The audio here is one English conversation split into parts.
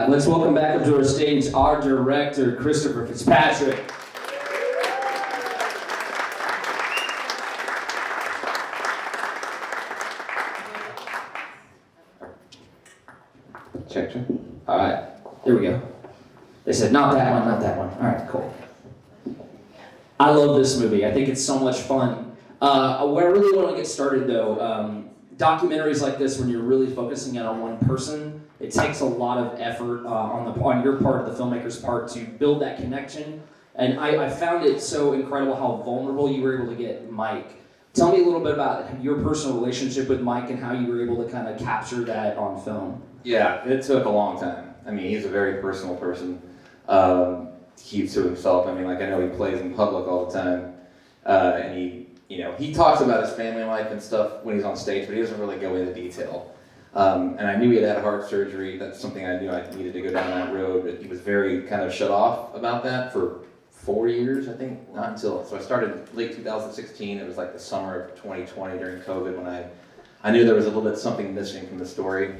Let's welcome back up to our stage our director, Christopher Fitzpatrick. Check. All right, here we go. They said, not that one, not that one. All right, cool. I love this movie. I think it's so much fun. Where I really want to get started, though, documentaries like this, when you're really focusing in on one person, it takes a lot of effort on your part, the filmmaker's part, to build that connection. And I found it so incredible how vulnerable you were able to get Mike. Tell me a little bit about your personal relationship with Mike and how you were able to kind of capture that on film. Yeah, it took a long time. I mean, he's a very personal person. Keeps to himself. I mean, like, I know he plays in public all the time, and he talks about his family life and stuff when he's on stage, but he doesn't really go into detail. And I knew he had heart surgery. That's something I knew I needed to go down that road, but he was very kind of shut off about that for 4 years, I think, not until, so I started late 2016. It was like the summer of 2020 during COVID when I knew there was a little bit something missing from the story.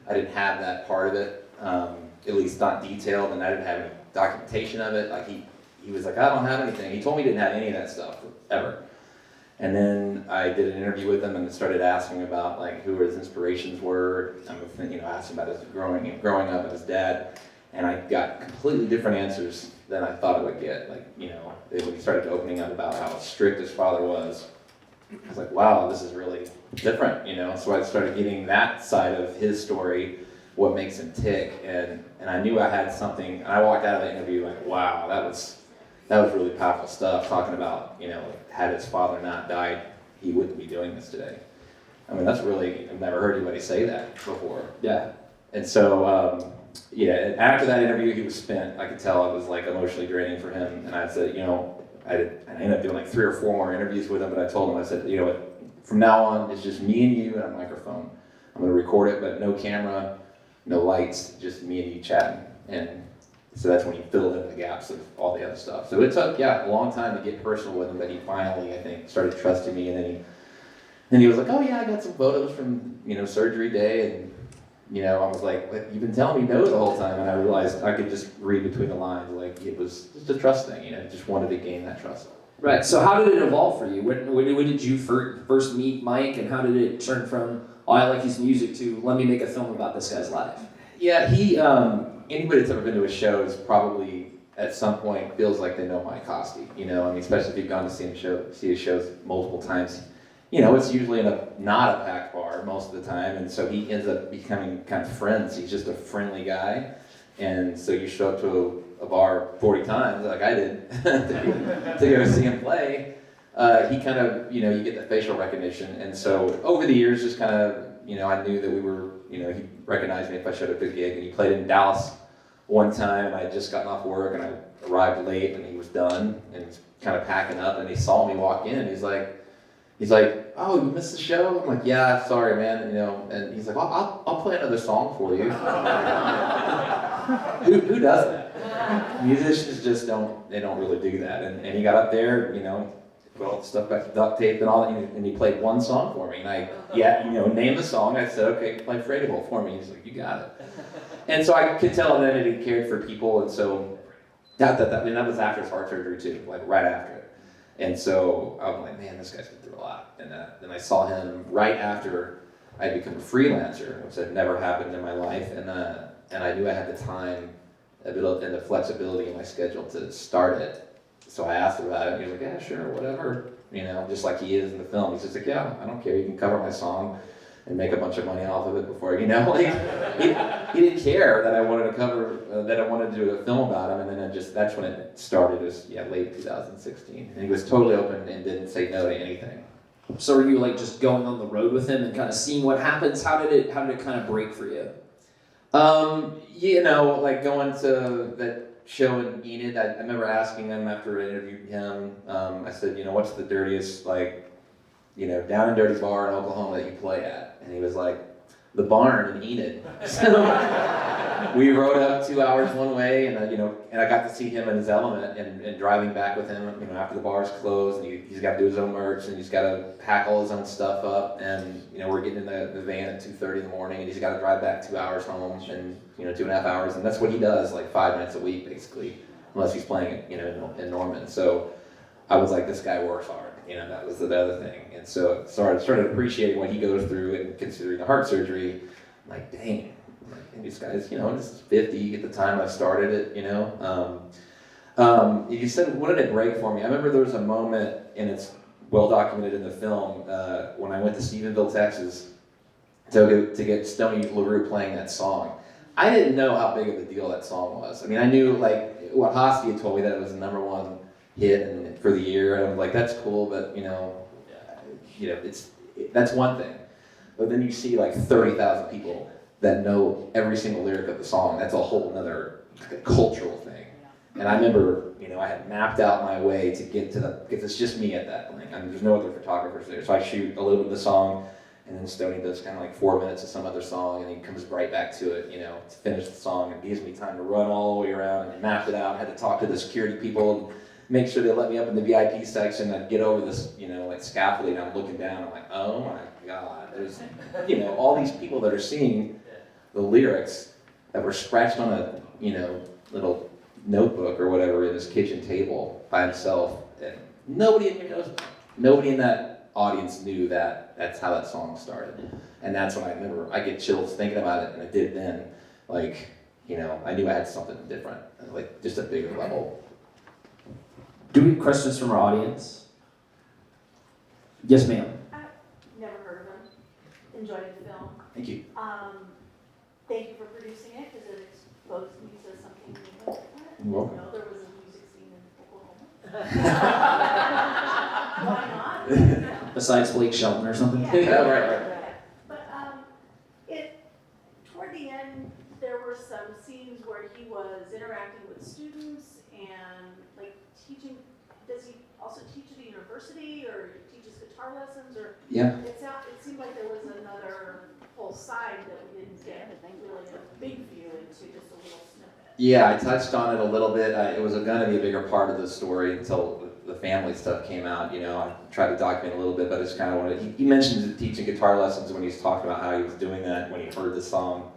I didn't have that part of it, at least not detailed, and I didn't have any documentation of it. Like he was like, I don't have anything. He told me he didn't have any of that stuff, ever. And then I did an interview with him and started asking about like who his inspirations were. Asked him about his growing up with his dad, and I got completely different answers than I thought I would get. Like, when he started opening up about how strict his father was, I was like, wow, this is really different, So I started getting that side of his story, what makes him tick, and I knew I had something, and I walked out of the interview like, wow, that was really powerful stuff, talking about, had his father not died, he wouldn't be doing this today. I mean, that's really, I've never heard anybody say that before. Yeah. And so, after that interview, he was spent. I could tell it was like emotionally draining for him, and I said, I ended up doing like 3 or 4 more interviews with him, but I told him, I said, from now on, it's just me and you and a microphone. I'm gonna record it, but no camera, no lights, just me and you chatting. And so that's when he filled in the gaps of all the other stuff. So it took, a long time to get personal with him, but he finally, I think, started trusting me. And then he was like, oh yeah, I got some photos from, surgery day. And, I was like, you've been telling me no the whole time. And I realized I could just read between the lines. Like, it was just a trust thing, just wanted to gain that trust. Right, so how did it evolve for you? When did you first meet Mike, and how did it turn from, oh, I like his music, to let me make a film about this guy's life? Yeah, anybody that's ever been to a show is probably at some point feels like they know Mike Hosty, especially if you've gone to see his shows multiple times. It's usually in not a packed bar most of the time, and so he ends up becoming kind of friends. He's just a friendly guy, and so you show up to a bar 40 times, like I did, to go see him play. He kind of, you get the facial recognition, and so over the years, just kind of, I knew that we were, he recognized me if I showed up to a gig, and he played in Dallas one time, and I had just gotten off work, and I arrived late, and he was done, and he was kind of packing up, and he saw me walk in, and he's like, oh, you missed the show? I'm like, yeah, sorry, man, and he's like, well, I'll play another song for you. Who does that? Musicians just don't really do that, and he got up there, put all the stuff back to duct tape and all that, and he played one song for me, and I, named the song. I said, okay, play Fredericksburg for me. He's like, you got it. And so I could tell then that he cared for people, and so that was after his heart surgery too, like right after it. And so I was like, man, this guy's been through a lot. And then I saw him right after I had become a freelancer, which had never happened in my life, and I knew I had the time and the flexibility in my schedule to start it. So I asked him about it, and he was like, yeah, sure, whatever. Just like he is in the film. He's just like, yeah, I don't care. You can cover my song and make a bunch of money off of it before, he didn't care that I wanted to cover, that I wanted to do a film about him. And then that's when it started, late 2016. And he was totally open and didn't say no to anything. So were you like just going on the road with him and kind of seeing what happens? How did it kind of break for you? Like going to that show in Enid, I remember asking him after I interviewed him, I said, what's the dirtiest, down and dirty bar in Oklahoma that you play at? And he was like, the barn in Enid. So we rode up 2 hours one way, and I got to see him in his element, and driving back with him, after the bar's closed, and he's got to do his own merch, and he's got to pack all his own stuff up, and we're getting in the van at 2:30 in the morning, and he's got to drive back 2 hours home, and 2.5 hours, and that's what he does, like 5 nights a week, basically, unless he's playing in Norman. So I was like, this guy works hard. That was the other thing. And so I started appreciating what he goes through, and considering the heart surgery, I'm like, dang, this guy's, this is 50 at the time I started it, You said, what did it break for me? I remember there was a moment, and it's well documented in the film, when I went to Stephenville, Texas, to get Stoney LaRue playing that song. I didn't know how big of a deal that song was. I knew, like, what Hosty had told me, that it was the #1 hit for the year, and I was like, that's cool, but that's one thing. But then you see like 30,000 people that know every single lyric of the song. That's a whole other cultural thing. And I remember, I had mapped out my way to get to because it's just me at that point. There's no other photographers there, so I shoot a little bit of the song, and then Stoney does kind of like 4 minutes of some other song, and he comes right back to it, to finish the song, and gives me time to run all the way around, and I mapped it out. I had to talk to the security people, and make sure they let me up in the VIP section. I'd get over this, like scaffolding, and I'm looking down, I'm like, oh my God, there's, all these people that are seeing the lyrics that were scratched on a, little notebook or whatever in his kitchen table by himself, and nobody in here knows about it. Nobody in that audience knew that that's how that song started. And that's when I remember, I get chills thinking about it, and I did then, like, I knew I had something different, like just a bigger level. Do we have questions from our audience? Yes, ma'am. I've never heard of him. Enjoyed the film. Thank you. Thank you for producing it, because it exposed me to something new. You're welcome. There was a music scene in Oklahoma. Why not? Besides Blake Shelton or something? Yeah, right. But toward the end, there were some scenes where he was interacting with students and like teaching. Does he also teach at a university, or teaches guitar lessons, or? Yeah. It seemed like there was another whole side that we didn't get really a big view into, just a little snippet. Yeah, I touched on it a little bit. It was going to be a bigger part of the story until the family stuff came out. I tried to document a little bit, but it's kind of what he mentioned teaching guitar lessons when he's talking about how he was doing that when he heard the song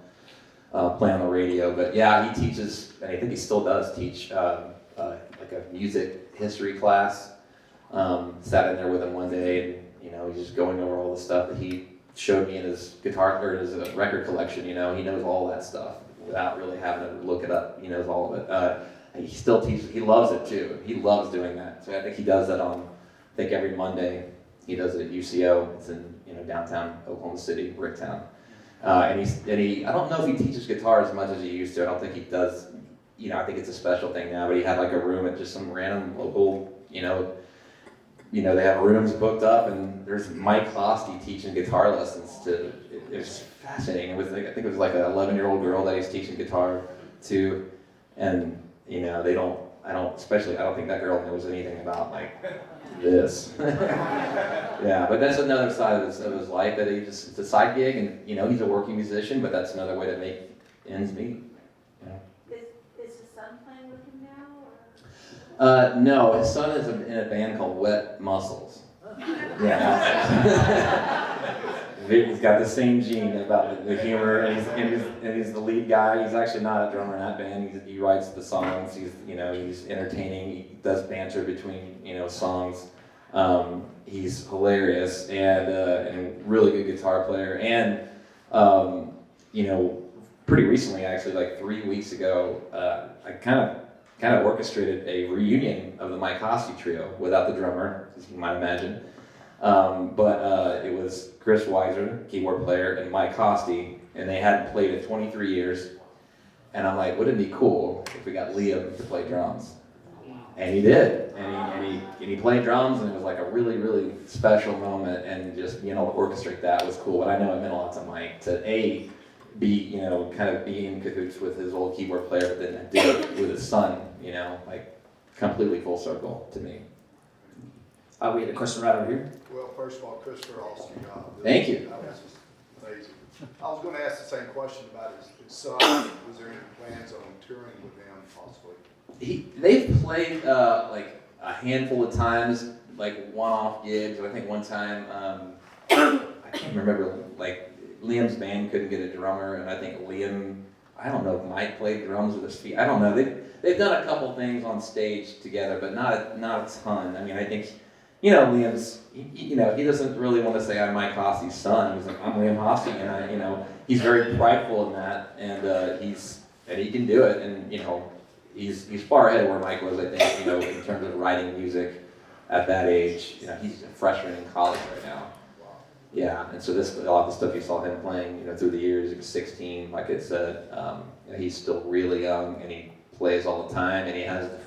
play on the radio. But yeah, he teaches, and I think he still does teach like a music history class. Sat in there with him one day, and he's just going over all the stuff that he showed me in his guitar or his record collection. He knows all that stuff without really having to look it up. He knows all of it. He still teaches. He loves it too. He loves doing that. So I think he does that on, every Monday. He does it at UCO. It's in downtown Oklahoma City, Bricktown. And he I don't know if he teaches guitar as much as he used to. I don't think he does. I think it's a special thing now. But he had like a room at just some random local. They have rooms booked up, and there's Mike Hosty teaching guitar lessons to. It was fascinating. It was I think it was like an 11-year-old girl that he's teaching guitar to, and I don't think that girl knows anything about like this. Yeah, but that's another side of his life that it's a side gig, and he's a working musician, but that's another way to make ends meet. Is his son playing with him now? Or? No, his son is in a band called Wet Muscles. Yeah. He's got the same gene about the humor, and he's the lead guy. He's actually not a drummer in that band. He writes the songs. He's entertaining. He does banter between songs. He's hilarious and really good guitar player. And pretty recently, actually, like 3 weeks ago, I kind of orchestrated a reunion of the Mike Hosty trio without the drummer, as you might imagine. But it was Chris Weiser, keyboard player, and Mike Hosty, and they hadn't played in 23 years. And I'm like, wouldn't it be cool if we got Liam to play drums? And he did, and he played drums, and it was like a really, really special moment, and just being able to orchestrate that was cool. But I know it meant a lot to Mike to be kind of be in cahoots with his old keyboard player, but then do it with his son, like completely full circle to me. We had a question right over here. Well, first of all, Christopher, awesome job. Thank you. That was just Amazing. I was gonna ask the same question about his son. Was there any plans on touring with them possibly? They've played like a handful of times, like one-off gigs. I think one time, I can't remember, like Liam's band couldn't get a drummer, and I think Liam, I don't know if Mike played drums with his feet. I don't know. They've done a couple things on stage together, but not a ton. I mean, I think, Liam's, he doesn't really want to say I'm Mike Hosse's son. He's like, I'm Liam Hosse, and he's very prideful in that, and he can do it, and he's far ahead of where Mike was, I think, in terms of writing music at that age. He's a freshman in college right now. Yeah, and so a lot of the stuff you saw him playing, through the years, he was 16, like it said, he's still really young, and he plays all the time, and he had the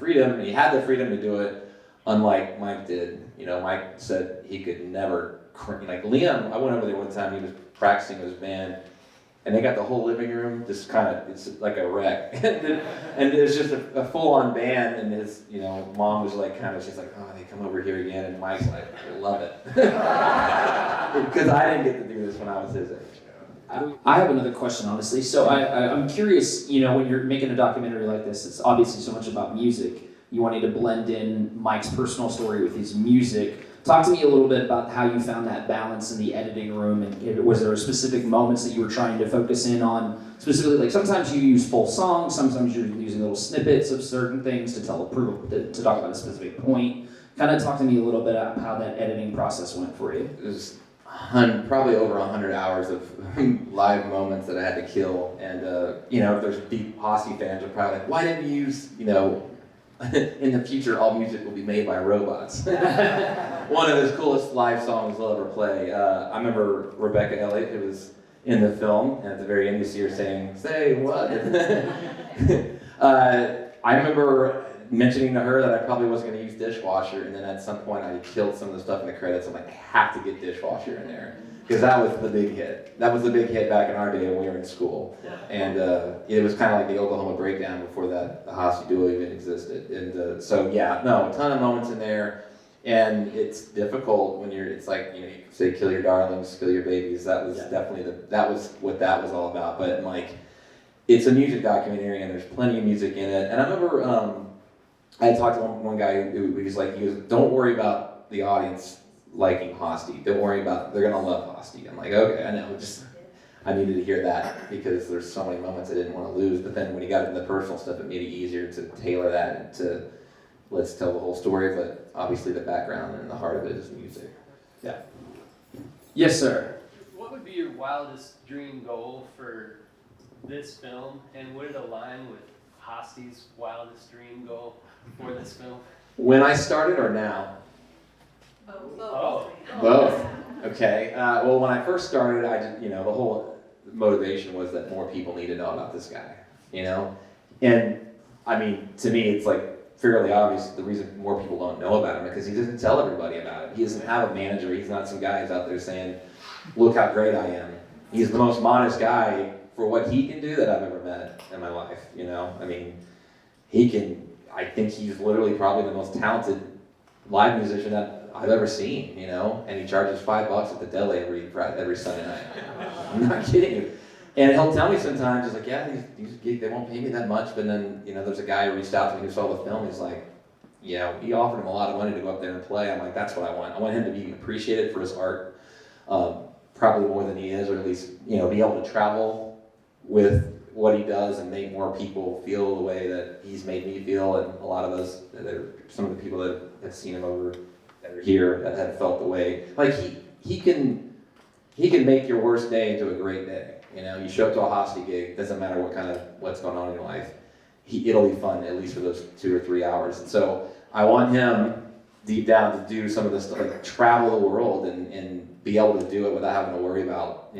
freedom to do it, unlike Mike did. Mike said he could never, like Liam, I went over there one time, he was practicing with his band, and they got the whole living room just it's like a wreck. and there's just a full-on band, and his, mom was like she's like, oh, they come over here again, and Mike's like, I love it. Because I didn't get to do this when I was his age. I have another question, honestly. So I'm curious, when you're making a documentary like this, it's obviously so much about music. You wanted to blend in Mike's personal story with his music. Talk to me a little bit about how you found that balance in the editing room, and was there specific moments that you were trying to focus in on? Specifically, like sometimes you use full songs, sometimes you're using little snippets of certain things to to talk about a specific point. Kind of talk to me a little bit about how that editing process went for you. It was probably over 100 hours of live moments that I had to kill, and if there's deep Hosse fans are probably like, why didn't you use, in the future all music will be made by robots. One of his coolest live songs he'll ever play. I remember Rebecca Elliott, who was in the film, and at the very end you see her saying, "Say what?" I remember mentioning to her that I probably wasn't going to use dishwasher, and then at some point I killed some of the stuff in the credits. I'm like, I have to get dishwasher in there, because that was the big hit. That was the big hit back in our day when we were in school. And it was kind of like the Oklahoma Breakdown before that the Hosse duo even existed. And a ton of moments in there. And it's difficult when it's like, you say kill your darlings, kill your babies. That was definitely that was what that was all about. But like, it's a music documentary, and there's plenty of music in it. And I remember I had talked to one guy who was like, don't worry about the audience liking Hosse. Don't worry about, they're gonna love Hosse. I'm like, okay, I know, I needed to hear that, because there's so many moments I didn't want to lose. But then when he got into the personal stuff, it made it easier to tailor that into, let's tell the whole story, but obviously the background and the heart of it is music. Yeah. Yes, sir. What would be your wildest dream goal for this film, and would it align with Hosse's wildest dream goal for this film? When I started or now? Both. Okay. Well, when I first started, I just, the whole motivation was that more people need to know about this guy, And I mean, to me, it's like fairly obvious the reason more people don't know about him, because he doesn't tell everybody about it. He doesn't have a manager. He's not some guy who's out there saying, look how great I am. He's the most modest guy for what he can do that I've ever met in my life, I mean, I think he's literally probably the most talented live musician that I've ever seen, and he charges $5 at the deli every Sunday night. I'm not kidding you. And he'll tell me sometimes, he's like, yeah, these gigs, they won't pay me that much, but then, there's a guy who reached out to me who saw the film, he's like, he offered him a lot of money to go up there and play. I'm like, that's what I want. I want him to be appreciated for his art, probably more than he is, or at least, be able to travel with what he does and make more people feel the way that he's made me feel, and a lot of us, some of the people that have seen him over that are here that have felt the way. Like he can make your worst day into a great day. You show up to a Hosse gig, doesn't matter what's going on in your life. It'll be fun, at least for those 2 or 3 hours. And so I want him deep down to do some of this stuff, like travel the world and be able to do it without having to worry about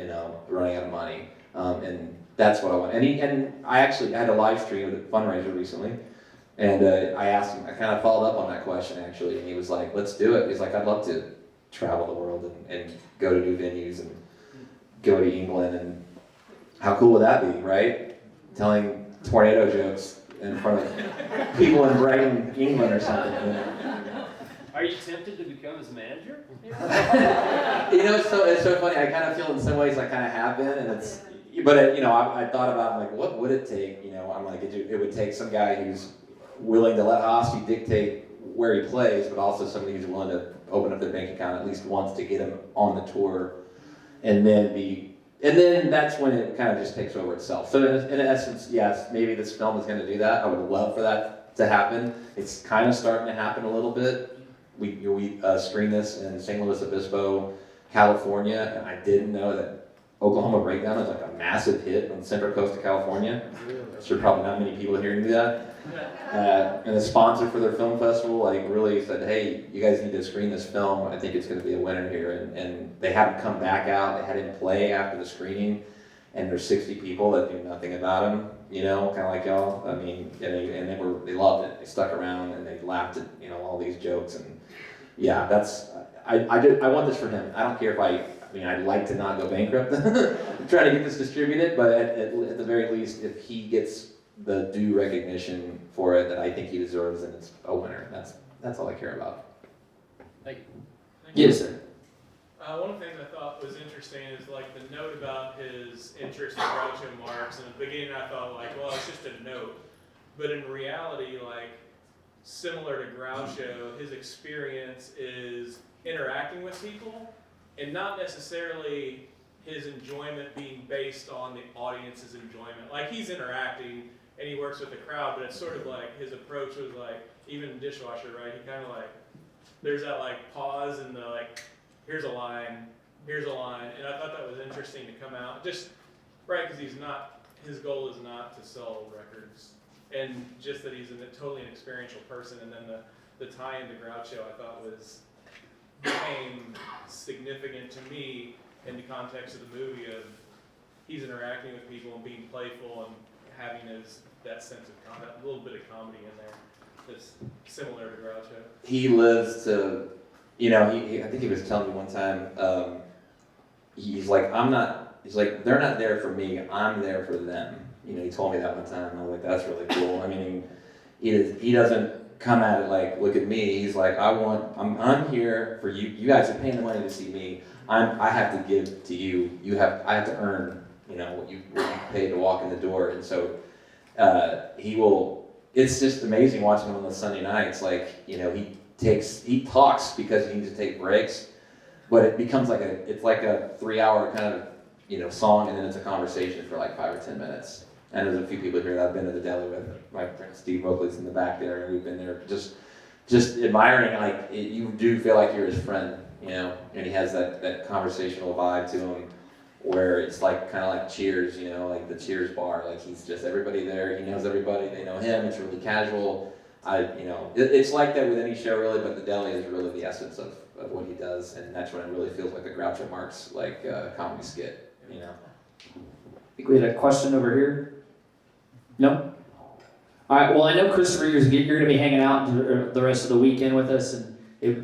running out of money. And that's what I want. And I had a live stream at a fundraiser recently, and I asked him, I kind of followed up on that question actually, and he was like, let's do it. He's like, I'd love to travel the world and go to new venues and go to England, and how cool would that be, right? Telling tornado jokes in front of people in Brighton, England or something. Are you tempted to become his manager? You know, it's so funny. I kind of feel in some ways I kind of have been, and it's, but it, you know, I thought about like, what would it take? You know, I'm like, it would take some guy who's willing to let Hosty dictate where he plays, but also somebody who's willing to open up their bank account at least once to get him on the tour, and then that's when it kind of just takes over itself. So in essence, yes, maybe this film is going to do that. I would love for that to happen. It's kind of starting to happen a little bit. We screened this in San Luis Obispo, California, and I didn't know that Oklahoma Breakdown is like a massive hit on the Central Coast of California. Sure, probably not many people here knew that. And the sponsor for their film festival like really said, hey, you guys need to screen this film. I think it's going to be a winner here. And they had him come back out. They had him play after the screening. And there's 60 people that knew nothing about him, you know, kind of like y'all. I mean, and they loved it. They stuck around and they laughed at, you know, all these jokes. And yeah, I want this for him. I don't care if I'd like to not go bankrupt trying to get this distributed, but at the very least, if he gets the due recognition for it that I think he deserves, and it's a winner. That's all I care about. Thank you. Yes, sir. One of the things I thought was interesting is like the note about his interest in Groucho Marx. In the beginning, I thought like, well, it's just a note, but in reality, like similar to Groucho, his experience is interacting with people, and not necessarily his enjoyment being based on the audience's enjoyment. Like he's interacting and he works with the crowd, but it's sort of like his approach was like, even Dishwasher, right? He kind of like, there's that like pause and the like, here's a line, and I thought that was interesting to come out, just, right, because his goal is not to sell records, and just that he's totally an experiential person, and then the tie into Groucho I thought became significant to me in the context of the movie of he's interacting with people and being playful and having that sense of a little bit of comedy in there that's similar to Groucho. He lives to, you know, I think he was telling me one time, he's like, they're not there for me, I'm there for them. You know, he told me that one time, and I was like, that's really cool. I mean, he doesn't come at it like, look at me. He's like, I'm here for you. You guys are paying the money to see me. I have to give to you. I have to earn, you know, what you pay to walk in the door. And so it's just amazing watching him on the Sunday nights. Like, you know, he talks because he needs to take breaks, but it becomes like it's like a 3-hour kind of, you know, song, and then it's a conversation for like 5 or 10 minutes. And there's a few people here that I've been to the deli with. My friend Steve Oakley's in the back there, and we've been there just admiring, like, you do feel like you're his friend, you know, and he has that conversational vibe to him where it's like kind of like Cheers, you know, like the Cheers bar, like he's just everybody there, he knows everybody, they know him, it's really casual. It's like that with any show really, but the deli is really the essence of what he does, and that's when it really feels like a Groucho Marx like comedy skit, you know. I think we had a question over here. No? All right, well, I know, Christopher, you're going to be hanging out the rest of the weekend with us, and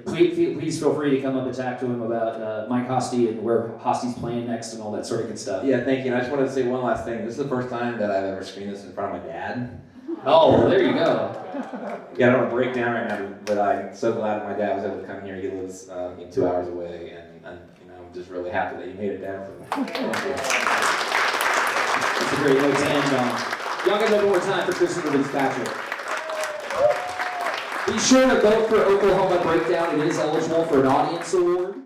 please feel free to come up and talk to him about Mike Hosty and where Hosty's playing next and all that sort of good stuff. Yeah, thank you. And I just wanted to say one last thing. This is the first time that I've ever screened this in front of my dad. Oh, well, there you go. Yeah, I don't want to break down right now, but I'm so glad that my dad was able to come here. He lives 2 hours away, and you know, I'm just really happy that he made it down for me. That's a great note to end on. Y'all give it one more time for Christopher Fitzpatrick. Be sure to vote for Oklahoma Breakdown. It is eligible for an audience award.